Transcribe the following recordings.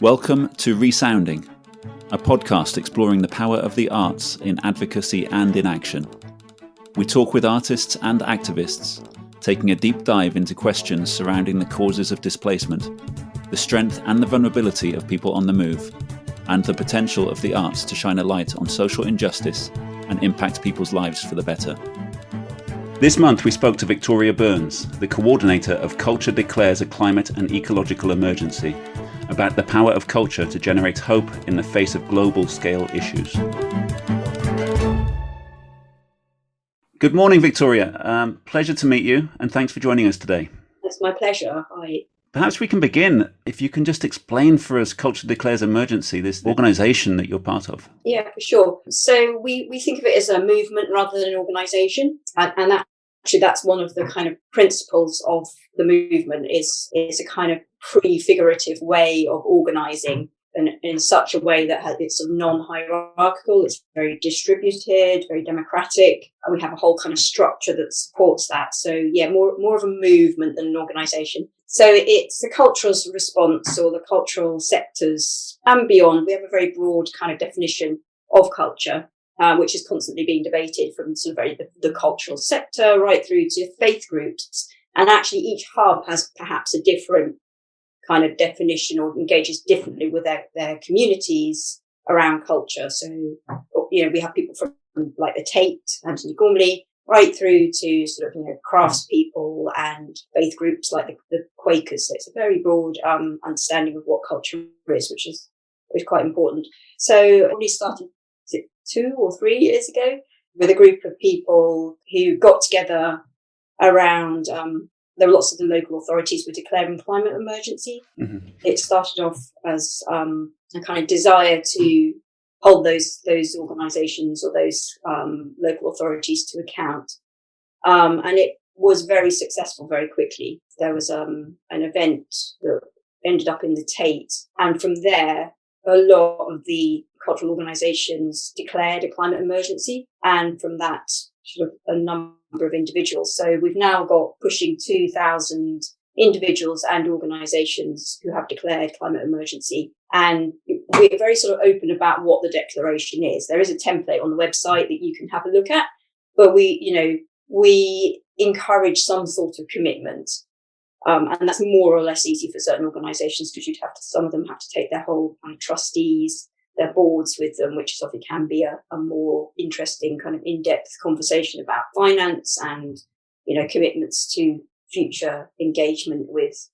Welcome to ReSounding, a podcast exploring the power of the arts in advocacy and in action. We talk with artists and activists, taking a deep dive into questions surrounding the causes of displacement, the strength and the vulnerability of people on the move, and the potential of the arts to shine a light on social injustice and impact people's lives for the better. This month we spoke to Victoria Burns, the coordinator of Culture Declares a Climate and Ecological Emergency, about the power of culture to generate hope in the face of global scale issues. Good morning, Victoria. Pleasure to meet you, and thanks for joining us today. It's my pleasure. Perhaps we can begin, if you can just explain for us Culture Declares Emergency, this organisation that you're part of. Yeah, for sure. So we think of it as a movement rather than an organisation, and actually that's one of the kind of principles of the movement is a kind of prefigurative way of organising in such a way that it's sort of non-hierarchical, it's very distributed, very democratic, and we have a whole kind of structure that supports that. So yeah, more of a movement than an organisation. So it's the cultural response or the cultural sectors and beyond. We have a very broad kind of definition of culture, which is constantly being debated from sort of the cultural sector right through to faith groups. And actually each hub has perhaps a different kind of definition or engages differently with their communities around culture. So, we have people from like the Tate, Anthony Gormley, right through to sort of, craftspeople and faith groups like the Quakers. So it's a very broad understanding of what culture is, which is quite important. So we started 2 or 3 years ago with a group of people who got together around there were lots of the local authorities were declaring climate emergency. Mm-hmm. It started off as a kind of desire to hold those organisations or those local authorities to account. And it was very successful very quickly. There was an event that ended up in the Tate. And from there, a lot of the cultural organisations declared a climate emergency. And from that, sort of a number of individuals. So we've now got pushing 2,000 individuals and organisations who have declared climate emergency. And we're very sort of open about what the declaration is. There is a template on the website that you can have a look at, but we encourage some sort of commitment. And that's more or less easy for certain organisations because some of them have to take their whole kind of trustees, their boards with them, which obviously can be a more interesting kind of in-depth conversation about finance and, commitments to future engagement with,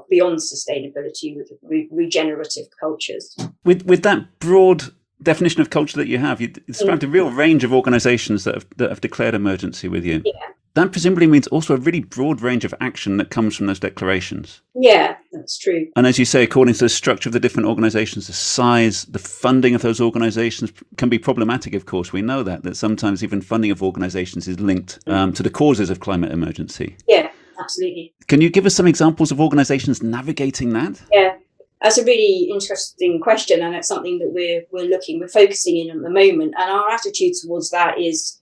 beyond sustainability, with regenerative cultures. With that broad definition of culture that you have, you described a real range of organisations that have declared emergency with you. Yeah. That presumably means also a really broad range of action that comes from those declarations. Yeah, that's true. And as you say, according to the structure of the different organisations, the size, the funding of those organisations can be problematic, of course. We know that sometimes even funding of organisations is linked to the causes of climate emergency. Yeah, absolutely. Can you give us some examples of organisations navigating that? Yeah, that's a really interesting question, and it's something that we're focusing in at the moment. And our attitude towards that is,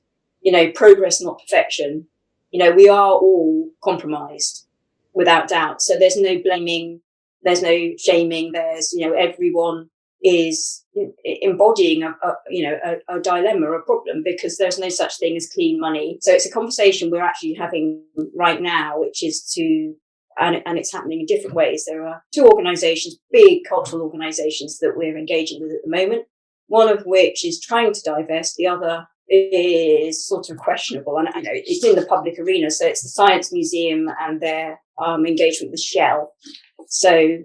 progress, not perfection. We are all compromised, without doubt. So there's no blaming, there's no shaming. There's, everyone is embodying a dilemma, a problem, because there's no such thing as clean money. So it's a conversation we're actually having right now, which is and it's happening in different ways. There are 2 organisations, big cultural organisations that we're engaging with at the moment, one of which is trying to divest, the other is sort of questionable, and it's in the public arena. So it's the Science Museum and their engagement with Shell. So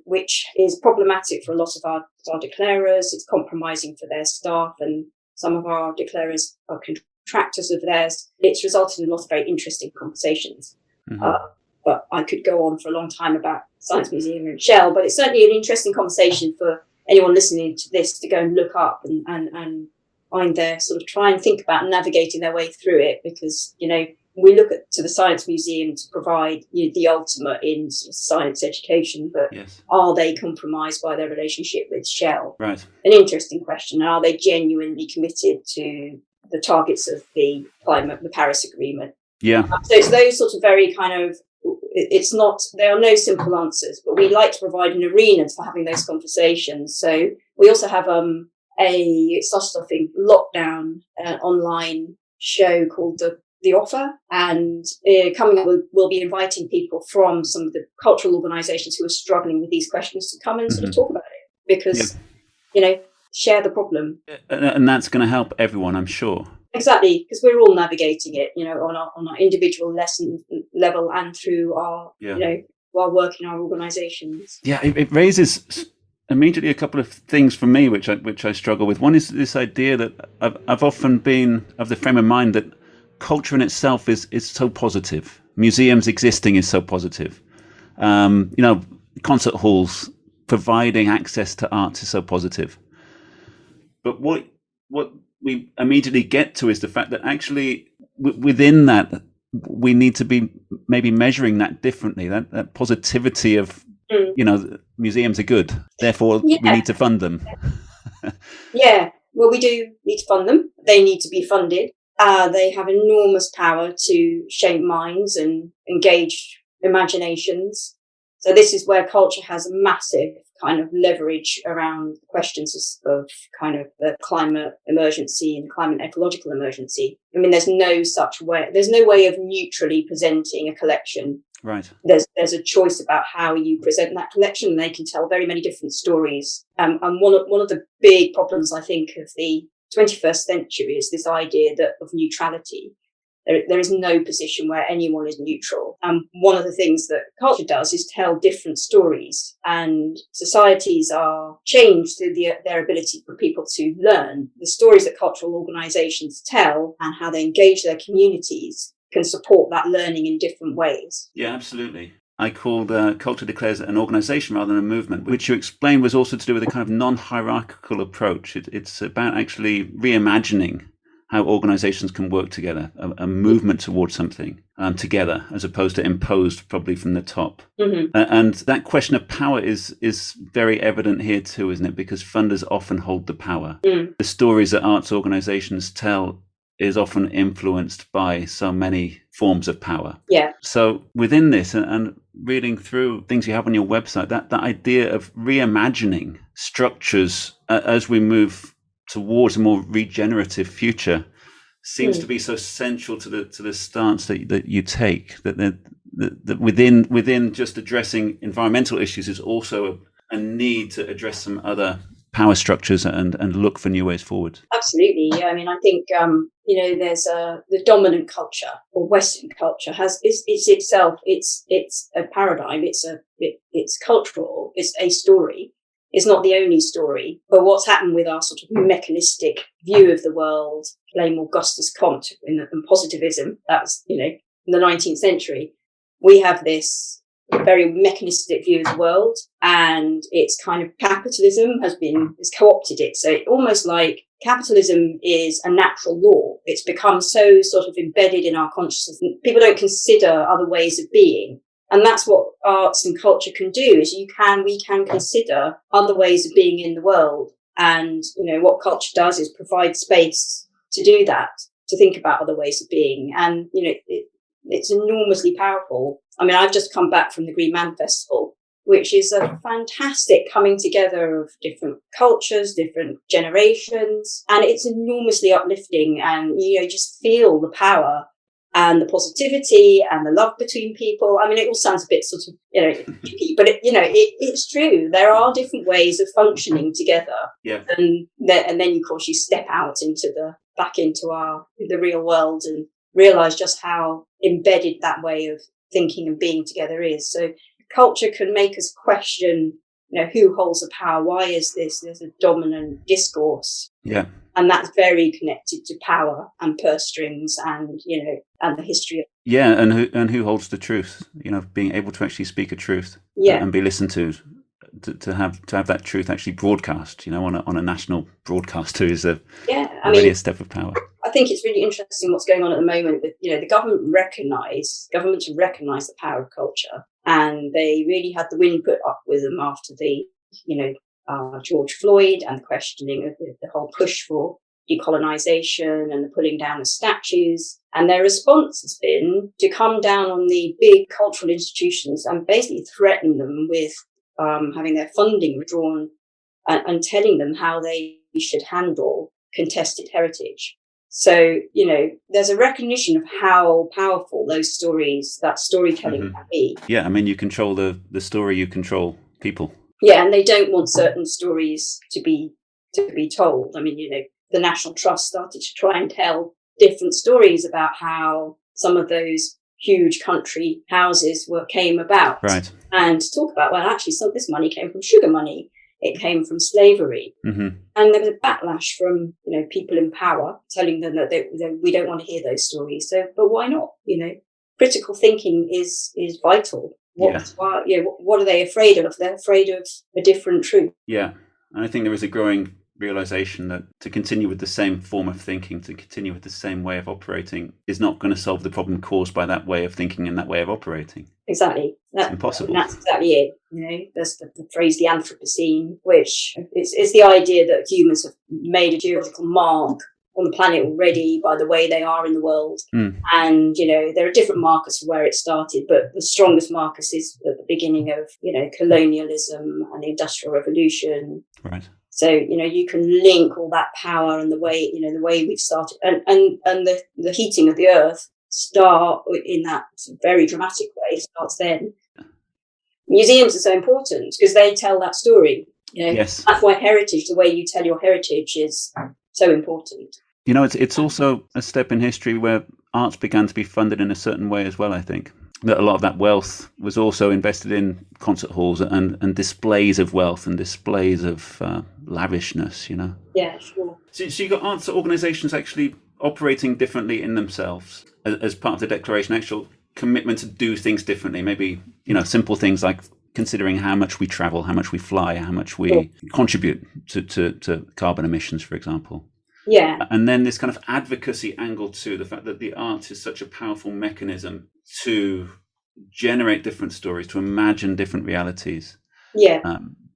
which is problematic for a lot of our declarers. It's compromising for their staff, and some of our declarers are contractors of theirs. It's resulted in a lot of very interesting conversations. Mm-hmm. But I could go on for a long time about Science Museum and Shell. But it's certainly an interesting conversation for anyone listening to this to go and look up and find their sort of try and think about navigating their way through it, because we look to the Science Museum to provide the ultimate in sort of science education, but Yes. are they compromised by their relationship with Shell? Right. An interesting question. Are they genuinely committed to the targets of the Paris Agreement? Yeah. So it's those sort of very kind of, it's not, there are no simple answers, but we like to provide an arena for having those conversations. So we also have it started off in lockdown, online show called The Offer, and coming up, we'll be inviting people from some of the cultural organisations who are struggling with these questions to come and sort of talk about it, because share the problem, and that's going to help everyone, I'm sure. Exactly, because we're all navigating it, on our individual lesson level and through our our work in our organisations. Yeah, it raises immediately a couple of things for me which I struggle with. One is this idea that I've often been of the frame of mind that culture in itself is so positive. Museums existing is so positive. Concert halls providing access to art is so positive. But what we immediately get to is the fact that actually within that we need to be maybe measuring that differently. That positivity of museums are good, therefore we need to fund them. Yeah, well, we do need to fund them. They need to be funded. They have enormous power to shape minds and engage imaginations. So this is where culture has a massive kind of leverage around questions of kind of the climate emergency and climate ecological emergency. I mean, there's no way of neutrally presenting a collection. Right. There's a choice about how you present that collection, and they can tell very many different stories. And one of the big problems, I think, of the 21st century is this idea of neutrality. There is no position where anyone is neutral. And one of the things that culture does is tell different stories, and societies are changed through their ability for people to learn. The stories that cultural organisations tell and how they engage their communities can support that learning in different ways. Yeah, absolutely. I called Culture Declares an organisation rather than a movement, which you explained was also to do with a kind of non-hierarchical approach. It's about actually reimagining how organisations can work together, a movement towards something together, as opposed to imposed probably from the top. Mm-hmm. And that question of power is very evident here too, isn't it? Because funders often hold the power. Mm. The stories that arts organisations tell is often influenced by so many forms of power. Yeah. So within this, and reading through things you have on your website, that idea of reimagining structures as we move towards a more regenerative future seems to be so central to the stance that you take, that within just addressing environmental issues is also a need to address some other power structures and look for new ways forward. Absolutely. Yeah. I mean, I think there's the dominant culture or Western culture it's itself. It's a paradigm. It's cultural. It's a story. It's not the only story. But what's happened with our sort of mechanistic view of the world, blame Augustus Comte in positivism. That's in the 19th century. We have this very mechanistic view of the world, and it's kind of capitalism has co-opted it. So almost like capitalism is a natural law. It's become so sort of embedded in our consciousness. People don't consider other ways of being. And that's what arts and culture can do, is we can consider other ways of being in the world. And, what culture does is provide space to do that, to think about other ways of being. And, it's enormously powerful. I mean, I've just come back from the Green Man Festival, which is a fantastic coming together of different cultures, different generations. And it's enormously uplifting. And, just feel the power and the positivity and the love between people. I mean, it all sounds a bit sort of, hippie, but it's true. There are different ways of functioning together. Yeah. And then, of course, you step out back into the real world and realize just how embedded that way of thinking and being together is. So culture can make us question, who holds the power? Why is there's a dominant discourse? Yeah. And that's very connected to power and purse strings and, and the history of. Yeah. And who holds the truth, being able to actually speak a truth and be listened to have that truth actually broadcast, on a national broadcaster is really a step of power. I think it's really interesting what's going on at the moment with, the governments recognise the power of culture, and they really had the wind put up with them after the, George Floyd and the questioning of the whole push for decolonisation and the pulling down of statues. And their response has been to come down on the big cultural institutions and basically threaten them with having their funding withdrawn and telling them how they should handle contested heritage. So, there's a recognition of how powerful those stories, that storytelling can be. Yeah, I mean, you control the story, you control people. Yeah, and they don't want certain stories to be told. I mean, the National Trust started to try and tell different stories about how some of those huge country houses came about. Right. And to talk about, well, actually, some of this money came from sugar money. It came from slavery. And there was a backlash from, people in power telling them that we don't want to hear those stories. So, but why not? Critical thinking is vital. What are they afraid of? They're afraid of a different truth. Yeah. And I think there is a growing realization that to continue with the same form of thinking, to continue with the same way of operating, is not going to solve the problem caused by that way of thinking and that way of operating. Exactly. It's impossible. That's exactly it. There's the phrase, the Anthropocene, which is the idea that humans have made a geological mark on the planet already by the way they are in the world. And, there are different markers for where it started, but the strongest markers is at the beginning of, colonialism and the Industrial Revolution. Right. So, you can link all that power and the way we've started and the heating of the earth start in that very dramatic way, starts then. Museums are so important because they tell that story. Yes. That's why heritage, the way you tell your heritage, is so important. It's also a step in history where arts began to be funded in a certain way as well, I think. That a lot of that wealth was also invested in concert halls and displays of wealth and displays of lavishness, Yeah, sure. So you've got arts organisations actually operating differently in themselves as part of the declaration, actual commitment to do things differently. Maybe, simple things like considering how much we travel, how much we fly, how much we contribute to carbon emissions, for example. Yeah. And then this kind of advocacy angle too, the fact that the arts is such a powerful mechanism to generate different stories, to imagine different realities. Yeah.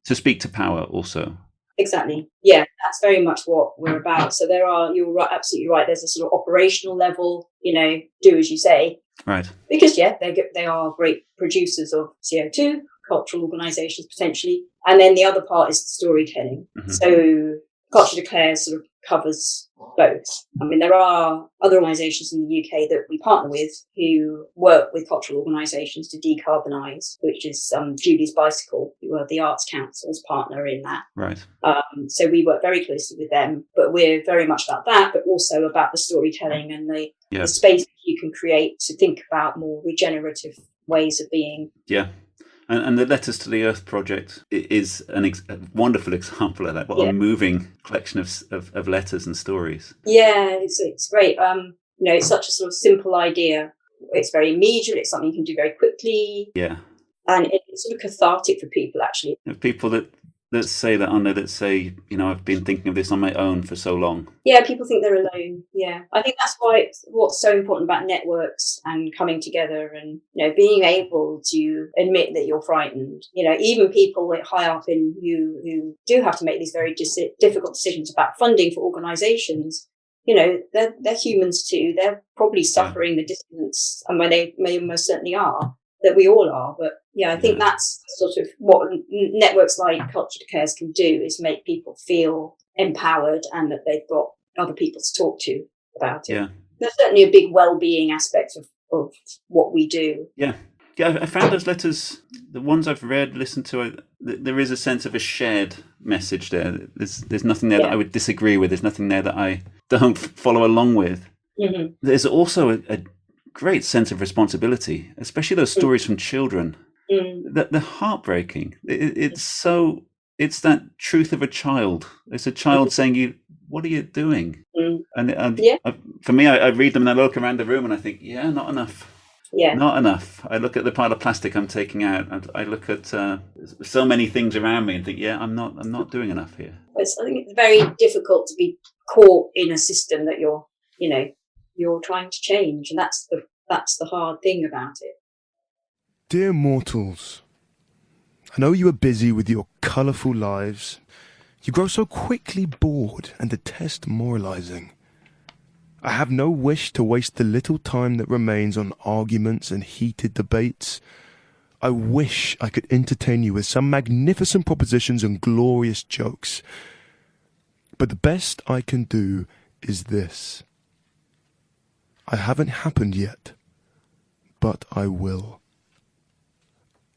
To speak to power also. Exactly. Yeah, that's very much what we're about. So you're right, absolutely right. There's a sort of operational level, do as you say. Right. Because, they are great producers of CO2, cultural organisations potentially. And then the other part is the storytelling. So Culture Declares sort of covers both. I mean, there are other organisations in the UK that we partner with who work with cultural organisations to decarbonise, which is Julie's Bicycle, who are the Arts Council's partner in that. Right. So we work very closely with them, but we're very much about that, but also about the storytelling and the space you can create to think about more regenerative ways of being. Yeah. And the Letters to the Earth project is a wonderful example of that. What a moving collection of letters and stories. Yeah, it's great. It's such a sort of simple idea. It's very immediate. It's something you can do very quickly. Yeah. And it's sort of cathartic for people, actually. People that say that, aren't they, that say, I've been thinking of this on my own for so long. Yeah, people think they're alone. Yeah. I think that's why what's so important about networks and coming together and, being able to admit that you're frightened. Even people high up in who do have to make these very difficult decisions about funding for organisations, they're humans too. They're probably suffering the dissonance, and they most certainly are, that we all are. But I think that's sort of what networks like Culture Declares can do, is make people feel empowered and that they've got other people to talk to about it. Yeah. There's certainly a big well-being aspect of what we do. Yeah. Yeah, I found those letters, the ones I've read, listened to, there is a sense of a shared message there. There's nothing there that I would disagree with. There's nothing there that I don't follow along with. Mm-hmm. There's also a great sense of responsibility, especially those stories from children. They're heartbreaking. It's that truth of a child. It's a child saying, what are you doing? And for me, I read them and I look around the room and I think, not enough. Yeah. Not enough. I look at the pile of plastic I'm taking out, and I look at so many things around me and think, I'm not doing enough here. I think it's very difficult to be caught in a system that you're you're trying to change, and that's the hard thing about it. Dear mortals, I know you are busy with your colourful lives. You grow so quickly bored and detest moralising. I have no wish to waste the little time that remains on arguments and heated debates. I wish I could entertain you with some magnificent propositions and glorious jokes. But the best I can do is this. I haven't happened yet, but I will.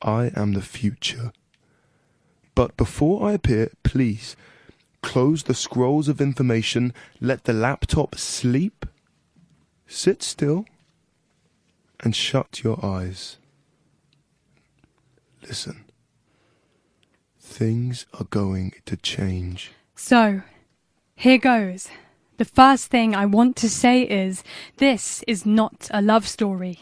I am the future. But before I appear, please, close the scrolls of information, let the laptop sleep, sit still, and shut your eyes. Listen. Things are going to change. So, here goes. The first thing I want to say is, this is not a love story.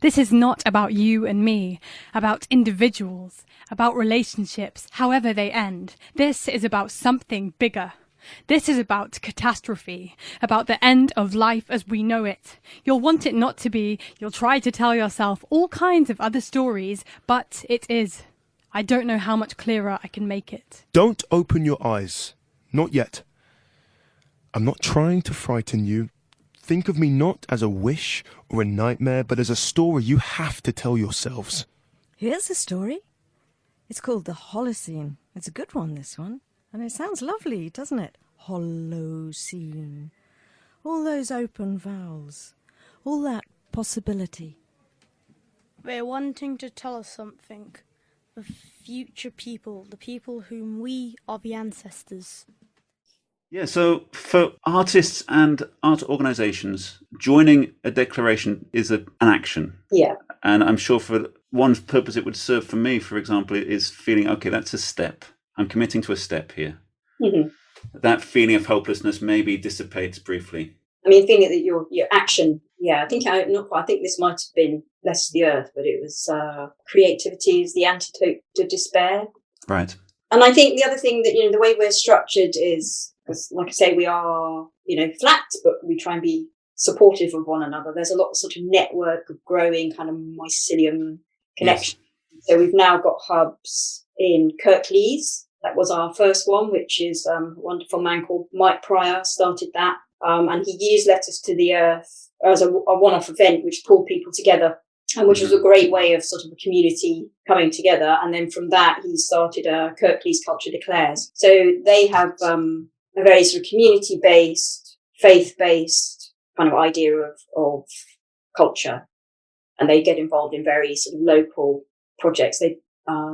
This is not about you and me, about individuals, about relationships, however they end. This is about something bigger. This is about catastrophe, about the end of life as we know it. You'll want it not to be, you'll try to tell yourself all kinds of other stories, but it is. I don't know how much clearer I can make it. Don't open your eyes. Not yet. I'm not trying to frighten you. Think of me not as a wish or a nightmare, but as a story you have to tell yourselves. Here's a story. It's called the Holocene. It's a good one, this one. And it sounds lovely, doesn't it? Holocene. All those open vowels. All that possibility. They're wanting to tell us something. The future people, the people whom we are the ancestors. Yeah, so for artists and art organisations, joining a declaration is an action. Yeah. And I'm sure for one purpose it would serve for me, for example, is feeling, okay, that's a step. I'm committing to a step here. Mm-hmm. That feeling of hopelessness maybe dissipates briefly. I mean, feeling that your action, I think this might have been Bless the Earth, but it was creativity is the antidote to despair. Right. And I think the other thing that, the way we're structured is, because like I say, we are, flat, but we try and be supportive of one another. There's a lot of sort of network of growing kind of mycelium connection. Yes. So we've now got hubs in Kirklees. That was our first one, which is a wonderful man called Mike Pryor started that. And he used Letters to the Earth as a one-off event, which pulled people together, and which was a great way of sort of a community coming together. And then from that, he started Kirklees Culture Declares. So they have a very sort of community-based, faith-based kind of idea of culture. And they get involved in very sort of local projects. They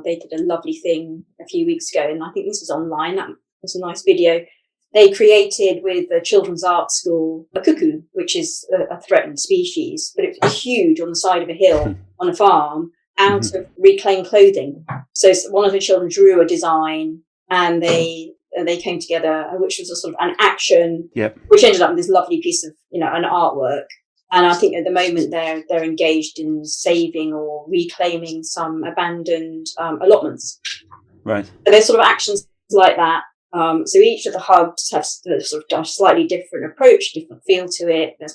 did a lovely thing a few weeks ago, and I think this was online. That was a nice video. They created with the Children's Art School a cuckoo, which is a threatened species, but it was huge on the side of a hill on a farm out of reclaimed clothing. So one of the children drew a design, and they came together, which was a sort of an action, which ended up in this lovely piece of, an artwork. And I think at the moment they're engaged in saving or reclaiming some abandoned allotments. Right. So there's sort of actions like that. So each of the hubs has sort of a slightly different approach, different feel to it. There's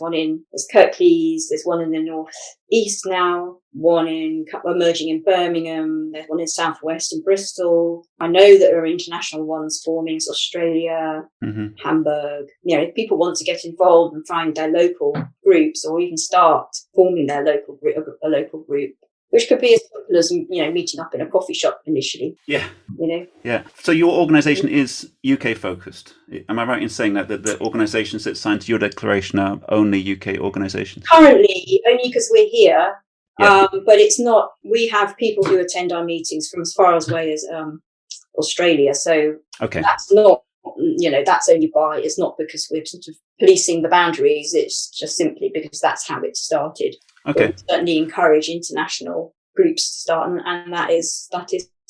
Kirklees, there's one in the northeast now, one emerging in Birmingham, there's one in southwest in Bristol. I know that there are international ones forming, so Australia, Hamburg. If people want to get involved and find their local groups, or even start forming their local group, which could be as simple as, meeting up in a coffee shop initially. Yeah. Yeah. So your organisation is UK focused. Am I right in saying that the organisations that signed to your declaration are only UK organisations? Currently, only because we're here. Yeah. But it's not. We have people who attend our meetings from as far away as Australia. So that's not. That's only by. It's not because we're sort of policing the boundaries. It's just simply because that's how it started. Okay. We certainly encourage international groups to start, and that is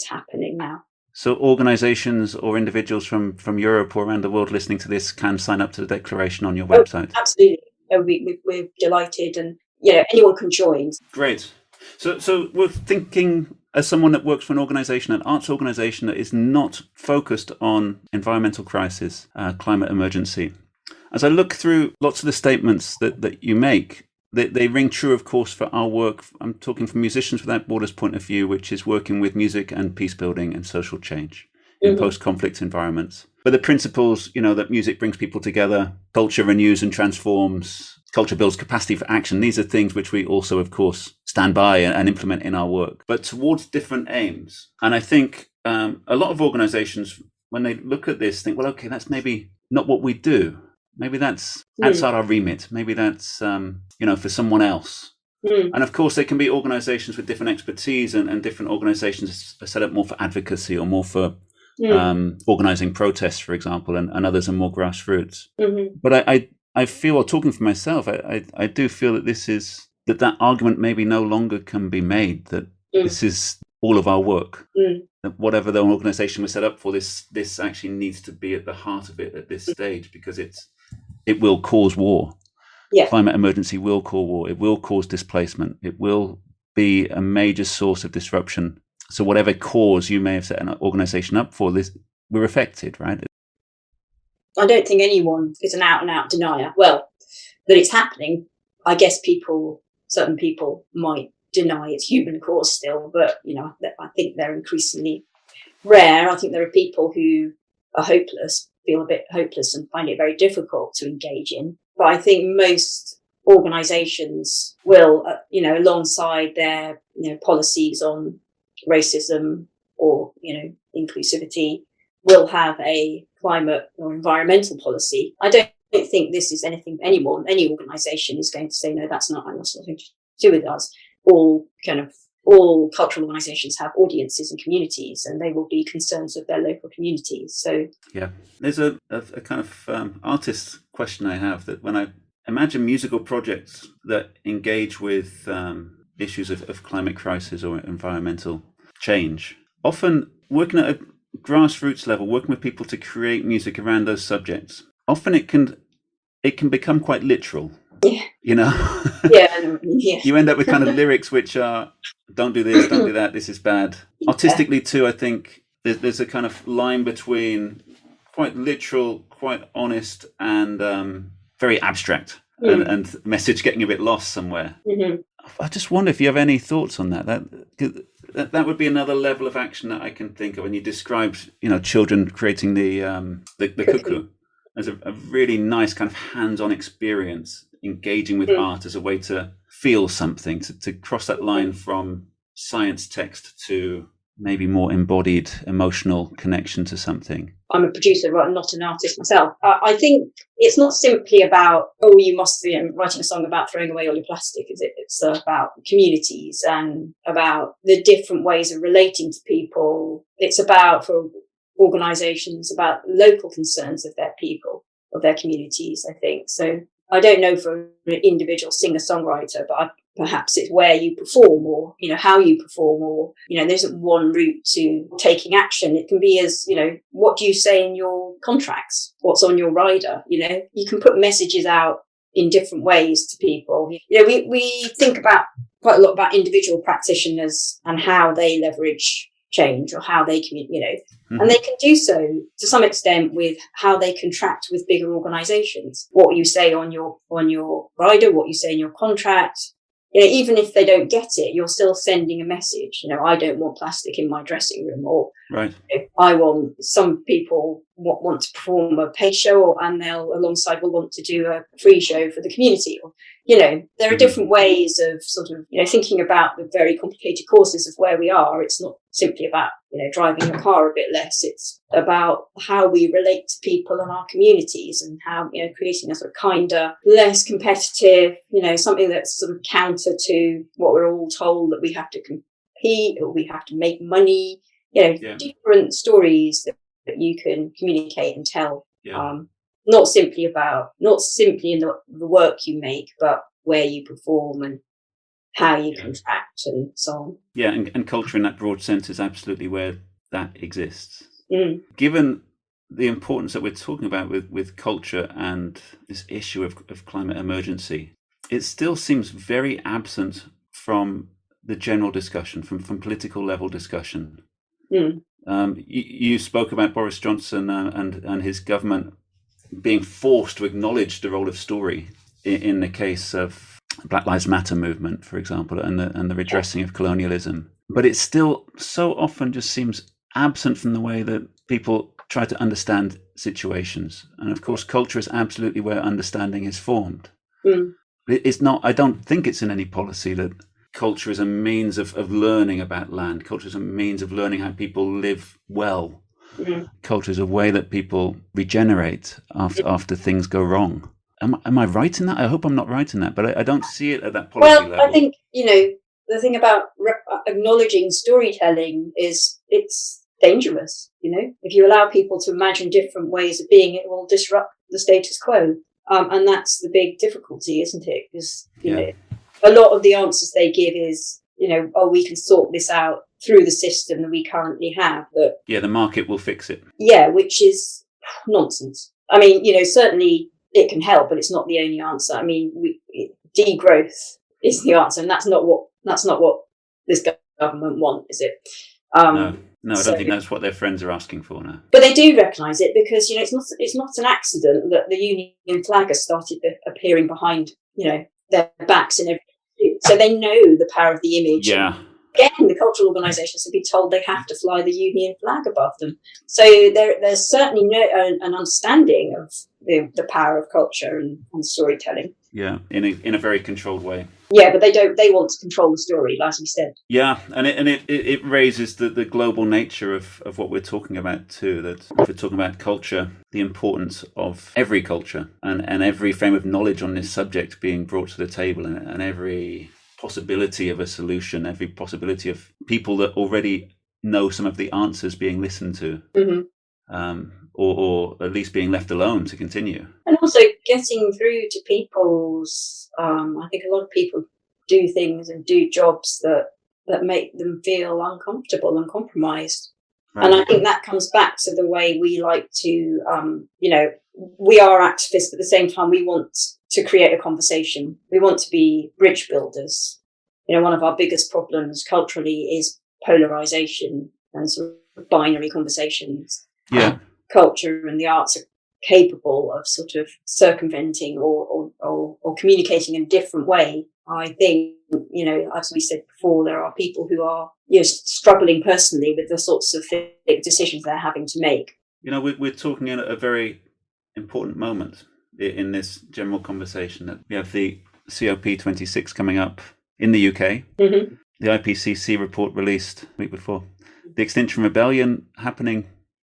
happening now. So organisations or individuals from Europe or around the world listening to this can sign up to the declaration on your website? Absolutely. We're delighted, and anyone can join. Great. So we're thinking, as someone that works for an organisation, an arts organisation that is not focused on environmental crisis, climate emergency, as I look through lots of the statements that you make, they ring true, of course, for our work. I'm talking from Musicians Without Borders point of view, which is working with music and peace building and social change in post-conflict environments. But the principles, that music brings people together, culture renews and transforms, culture builds capacity for action. These are things which we also, of course, stand by and implement in our work, but towards different aims. And I think a lot of organizations, when they look at this, think, well, okay, that's maybe not what we do. Maybe that's outside our remit. Maybe that's, for someone else. And of course, there can be organizations with different expertise, and different organizations are set up more for advocacy or more for organizing protests, for example, and others are more grassroots. But I feel, or talking for myself, I do feel that that argument maybe no longer can be made, that this is all of our work. That whatever the organization was set up for, this actually needs to be at the heart of it at this stage, because it will cause war. Climate emergency will cause war. It will cause displacement. It will be a major source of disruption. So whatever cause you may have set an organization up for, we're affected, right? I don't think anyone is an out-and-out denier. Well, that it's happening. I guess certain people might deny it's human cause still, but, I think they're increasingly rare. I think there are people who are hopeless, feel a bit hopeless and find it very difficult to engage in. But I think most organisations will, alongside their, policies on racism or, inclusivity, will have a climate or environmental policy. I don't think this is any organisation is going to say, no, that's nothing to do with us. All cultural organisations have audiences and communities, and they will be concerns of their local communities. So there's a kind of artist question I have, that when I imagine musical projects that engage with issues of climate crisis or environmental change, often working at a grassroots level, working with people to create music around those subjects, often it can become quite literal. You end up with kind of lyrics which are, don't do this, don't do that, this is bad. Artistically too, I think there's a kind of line between quite literal, quite honest, and very abstract, and message getting a bit lost somewhere. I just wonder if you have any thoughts on that. That would be another level of action that I can think of. And you described, children creating the cuckoo as a really nice kind of hands-on experience, engaging with art as a way to feel something, to cross that line from science text to maybe more embodied emotional connection to something. I'm a producer, not an artist myself. I think it's not simply about, you must be writing a song about throwing away all your plastic, is it? It's about communities and about the different ways of relating to people. It's about, for organisations, about local concerns of their people, of their communities, I think. So I don't know for an individual singer-songwriter, but perhaps it's where you perform, or, how you perform, or, there isn't one route to taking action. It can be as, what do you say in your contracts? What's on your rider? You can put messages out in different ways to people. We think about quite a lot about individual practitioners and how they leverage change, or how they communicate, and they can do so to some extent with how they contract with bigger organizations. What you say on your rider, what you say in your contract, even if they don't get it, you're still sending a message. I don't want plastic in my dressing room, or right. Some people want to perform a paid show, and they'll alongside will want to do a free show for the community. Or, there are different ways of sort of, thinking about the very complicated causes of where we are. It's not simply about, driving a car a bit less. It's about how we relate to people in our communities, and how, creating a sort of kinder, less competitive, something that's sort of counter to what we're all told, that we have to compete or we have to make money, different stories that you can communicate and tell. Not simply in the work you make, but where you perform and how you contract and so on. Yeah, and culture in that broad sense is absolutely where that exists. Given the importance that we're talking about with culture and this issue of climate emergency, it still seems very absent from the general discussion, from political level discussion. You spoke about Boris Johnson and his government being forced to acknowledge the role of story in the case of Black Lives Matter movement, for example, and the redressing of colonialism. But it still so often just seems absent from the way that people try to understand situations. And of course, culture is absolutely where understanding is formed. It's not, I don't think it's in any policy that culture is a means of learning about land. Culture is a means of learning how people live well. Culture is a way that people regenerate after things go wrong. Am I right in that? I hope I'm not right in that, but I don't see it at that policy level. I think, the thing about acknowledging storytelling is it's dangerous. If you allow people to imagine different ways of being, it will disrupt the status quo. And that's the big difficulty, isn't it? Because, a lot of the answers they give is, we can sort this out through the system that we currently have. But the market will fix it. Yeah, which is nonsense. I mean, certainly it can help, but it's not the only answer. I mean, degrowth is the answer, and that's not what this government want, is it? No, I don't think that's what their friends are asking for now. But they do recognise it because it's not an accident that the Union flag has started appearing behind their backs in every. So they know the power of the image. Yeah. Again, the cultural organisations have been told they have to fly the Union flag above them. So there's certainly an understanding of the power of culture and storytelling. Yeah, in a very controlled way. Yeah, but they want to control the story, like you said. Yeah, and it raises the global nature of what we're talking about too. That if we're talking about culture, the importance of every culture and every frame of knowledge on this subject being brought to the table, and every possibility of a solution, every possibility of people that already know some of the answers being listened to. Or at least being left alone to continue. And also getting through to people's, I think a lot of people do things and do jobs that make them feel uncomfortable and compromised. Right. And I think that comes back to the way we like to, we are activists, but at the same time, we want to create a conversation. We want to be bridge builders. One of our biggest problems culturally is polarization and sort of binary conversations. Yeah. Culture and the arts are capable of sort of circumventing or communicating in a different way. I think, as we said before, there are people who are struggling personally with the sorts of decisions they're having to make. We're talking at a very important moment in this general conversation that we have the COP26 coming up in the UK. Mm-hmm. The IPCC report released the week before. The Extinction Rebellion happening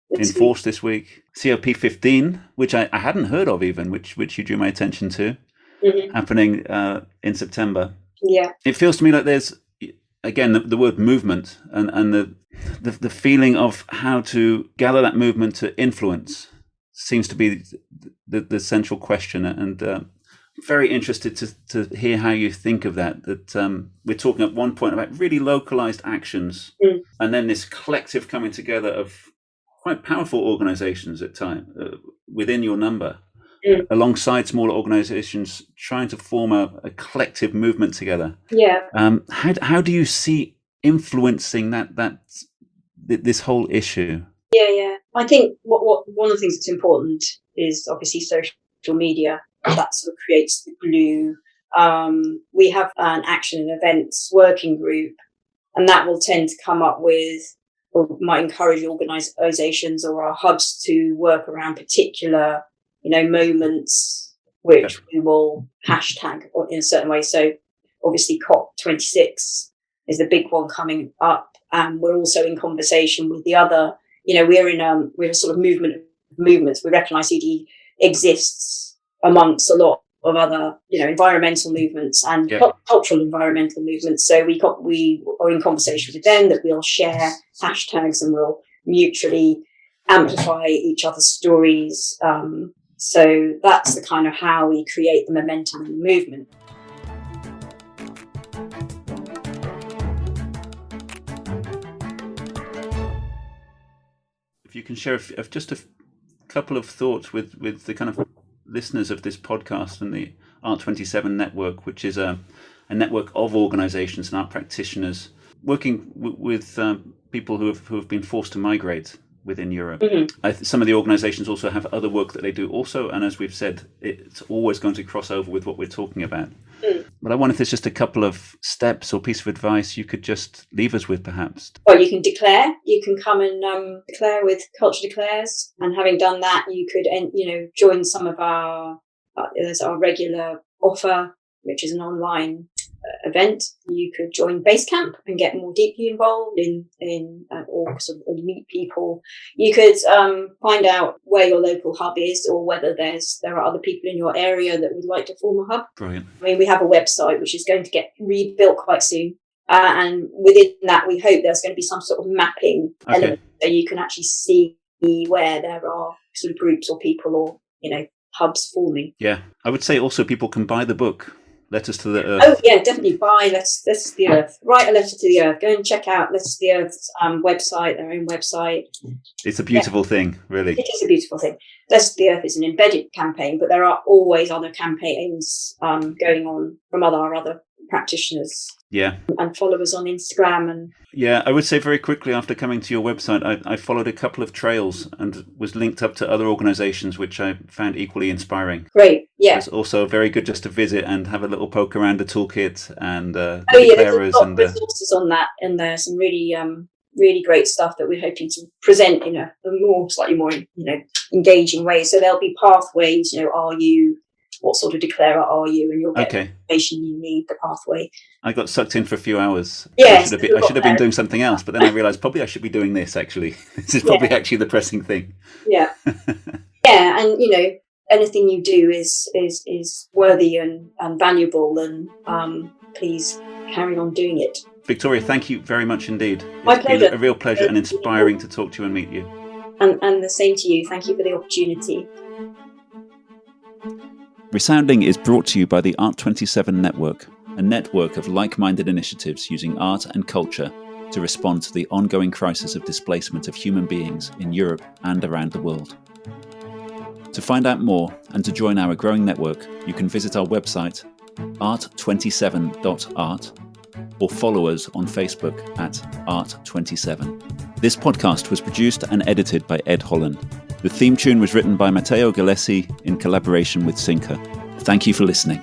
in force this week. COP15, which I hadn't heard of even, which you drew my attention to, happening in September. Yeah. It feels to me like there's, again, the word movement and the feeling of how to gather that movement to influence seems to be the central question. And very interested to hear how you think of that we're talking at one point about really localized actions and then this collective coming together of quite powerful organizations at times within your number, alongside smaller organizations trying to form a collective movement together. Yeah. How do you see influencing this whole issue? Yeah. I think what one of the things that's important is obviously social media. That sort of creates the glue. We have an action and events working group, and that will tend to come up with, or might encourage organisations or our hubs to work around particular, moments which we will hashtag in a certain way. So obviously COP26 is the big one coming up, and we're also in conversation with the other. We're a sort of movement of movements. We recognise CD exists amongst a lot of other, environmental movements and cultural environmental movements. So we are in conversation with them that we'll share hashtags and we'll mutually amplify each other's stories. So that's the kind of how we create the momentum in the movement. If you can share just a couple of thoughts with the kind of listeners of this podcast and the Art27 network, which is a network of organizations and art practitioners working with people who have been forced to migrate within Europe. Mm-hmm. Some of the organisations also have other work that they do also, and as we've said, it's always going to cross over with what we're talking about. But I wonder if there's just a couple of steps or piece of advice you could just leave us with, perhaps. Well, you can declare. You can come and declare with Culture Declares, and having done that, you could join some of our there's our regular offer, which is an online event. You could join Basecamp and get more deeply involved or meet people. You could find out where your local hub is, or whether there are other people in your area that would like to form a hub. Brilliant. I mean, we have a website which is going to get rebuilt quite soon, and within that, we hope there's going to be some sort of mapping element, so you can actually see where there are sort of groups or people or hubs forming. Yeah, I would say also people can buy the book. Letters to the Earth. Oh yeah, definitely buy Letters to the Earth. Write a letter to the Earth. Go and check out Letters to the Earth's website, their own website. It's a beautiful thing, really. It is a beautiful thing. Letters to the Earth is an embedded campaign, but there are always other campaigns going on from our other practitioners. Yeah. And followers on Instagram. And yeah, I would say very quickly after coming to your website, I followed a couple of trails and was linked up to other organisations which I found equally inspiring. Great, yeah. It's also very good just to visit and have a little poke around the toolkit and there's a lot of resources on that, and there's some really really great stuff that we're hoping to present in a slightly more engaging way. So there'll be pathways. What sort of declarer are you? And you'll get the information you need, the pathway. I got sucked in for a few hours. Yes, I should have been doing something else, but then I realised probably I should be doing this, actually. This is probably actually the pressing thing. Yeah. Yeah, and, anything you do is worthy and valuable, and please carry on doing it. Victoria, thank you very much indeed. My pleasure. It's been a real pleasure and inspiring to talk to you and meet you. And the same to you. Thank you for the opportunity. ReSounding is brought to you by the Art27 Network, a network of like-minded initiatives using art and culture to respond to the ongoing crisis of displacement of human beings in Europe and around the world. To find out more and to join our growing network, you can visit our website, art27.art, or follow us on Facebook at art27. This podcast was produced and edited by Ed Holland. The theme tune was written by Matteo Galesi in collaboration with SYNCR. Thank you for listening.